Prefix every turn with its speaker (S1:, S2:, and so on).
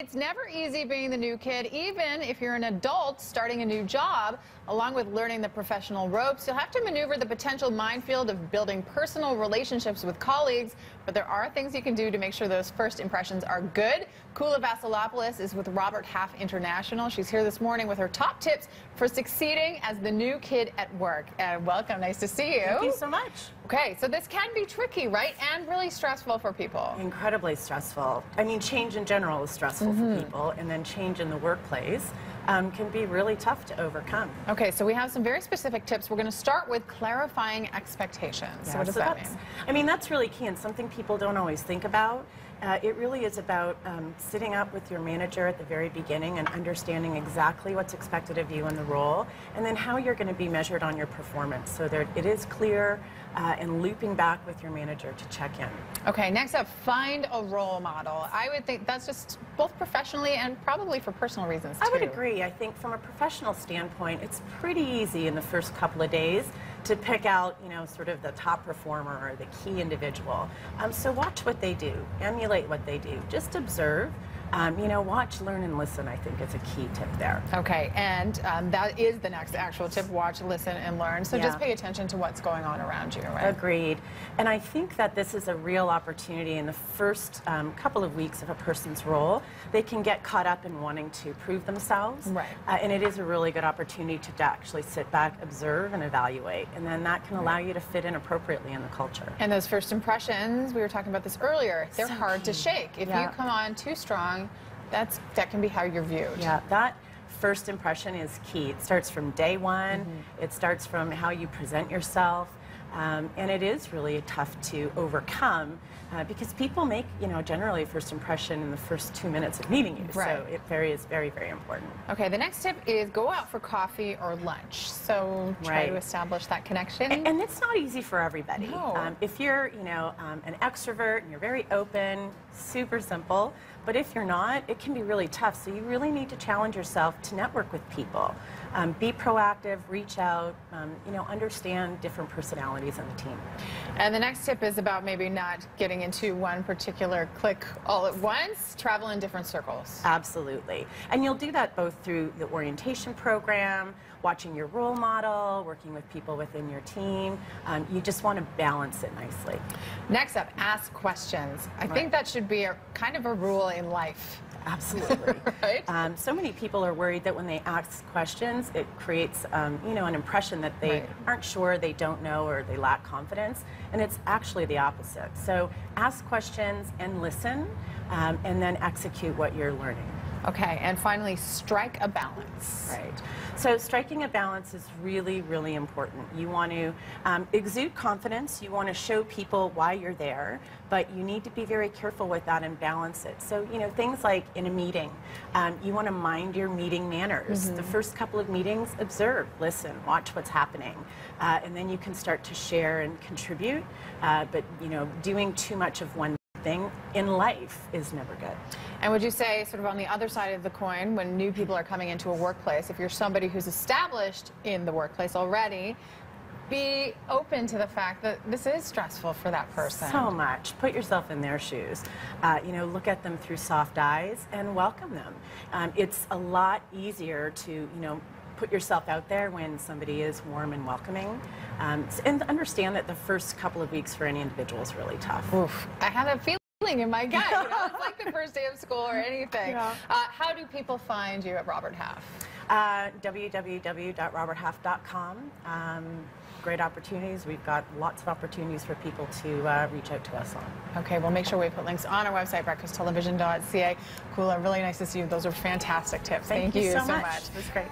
S1: It's never easy being the new kid, even if you're an adult starting a new job. Along with learning the professional ropes, you'll have to maneuver the potential minefield of building personal relationships with colleagues. But there are things you can do to make sure those first impressions are good. Kula Vasilopoulos is with Robert Half International. She's here this morning with her top tips for succeeding as the new kid at work. Welcome. Nice to see you.
S2: Thank you so much.
S1: Okay, so this can be tricky, right? And really stressful for people.
S2: Incredibly stressful. I mean, change in general is stressful for people, and then change in the workplace can be really tough to overcome.
S1: Okay, so we have some very specific tips. We're going to start with clarifying expectations.
S2: Yeah,
S1: so what does that mean?
S2: I mean, that's really key and something people don't always think about. It really is about sitting up with your manager at the very beginning and understanding exactly what's expected of you in the role, and then how you're going to be measured on your performance so that it is clear, and looping back with your manager to check in.
S1: Okay, next up, find a role model. I would think that's just both professionally and probably for personal reasons too.
S2: I would agree. I think from a professional standpoint, it's pretty easy in the first couple of days to pick out, sort of the top performer or the key individual. So watch what they do, emulate what they do, just observe. Watch, learn, and listen, I think is a key tip there.
S1: Okay, and that is the next actual tip, watch, listen, and learn. So just pay attention to what's going on around you, right?
S2: Agreed. And I think that this is a real opportunity in the first couple of weeks of a person's role. They can get caught up in wanting to prove themselves.
S1: Right.
S2: And it is a really good opportunity to actually sit back, observe, and evaluate. And then that can allow you to fit in appropriately in the culture.
S1: And those first impressions, we were talking about this earlier, they're
S2: So
S1: hard
S2: key.
S1: to shake. If you come on too strong, that can be how you're viewed.
S2: Yeah, that first impression is key. It starts from day one. It starts from how you present yourself. And it is really tough to overcome because people make, generally a first impression in the first 2 minutes of meeting you.
S1: Right.
S2: So it is very, very important.
S1: Okay, the next tip is go out for coffee or lunch. So try to establish that connection.
S2: And it's not easy for everybody.
S1: No.
S2: If you're, an extrovert and you're very open, super simple. But if you're not, it can be really tough. So you really need to challenge yourself to network with people. Be proactive, reach out, understand different personalities on the team.
S1: And the next tip is about maybe not getting into one particular clique all at once. Travel in different circles.
S2: Absolutely. And you'll do that both through the orientation program, watching your role model, working with people within your team. You just want to balance it nicely.
S1: Next up, ask questions. I think that should be kind of a rule in life.
S2: Absolutely.
S1: Right?
S2: So many people are worried that when they ask questions, it creates, an impression that they aren't sure, they don't know, or they lack confidence. And it's actually the opposite. So ask questions and listen, and then execute what you're learning.
S1: Okay, and finally, strike a balance.
S2: Right. So striking a balance is really, really important. You want to exude confidence. You want to show people why you're there, but you need to be very careful with that and balance it. So, things like in a meeting, you want to mind your meeting manners. The first couple of meetings, observe, listen, watch what's happening, and then you can start to share and contribute. But, doing too much of one thing in life is never good.
S1: And would you say, sort of on the other side of the coin, when new people are coming into a workplace, if you're somebody who's established in the workplace already, be open to the fact that this is stressful for that person.
S2: So much. Put yourself in their shoes. Look at them through soft eyes and welcome them. It's a lot easier to, put yourself out there when somebody is warm and welcoming. And understand that the first couple of weeks for any individual is really tough.
S1: Oof. I have a feeling in my gut. It's like the first day of school or anything. How do people find you at Robert Half?
S2: www.roberthalf.com. Great opportunities. We've got lots of opportunities for people to reach out to us on.
S1: Okay, we'll make sure we put links on our website, breakfasttelevision.ca. Kula, really nice to see you. Those are fantastic tips.
S2: Thank you so much.
S1: That's great.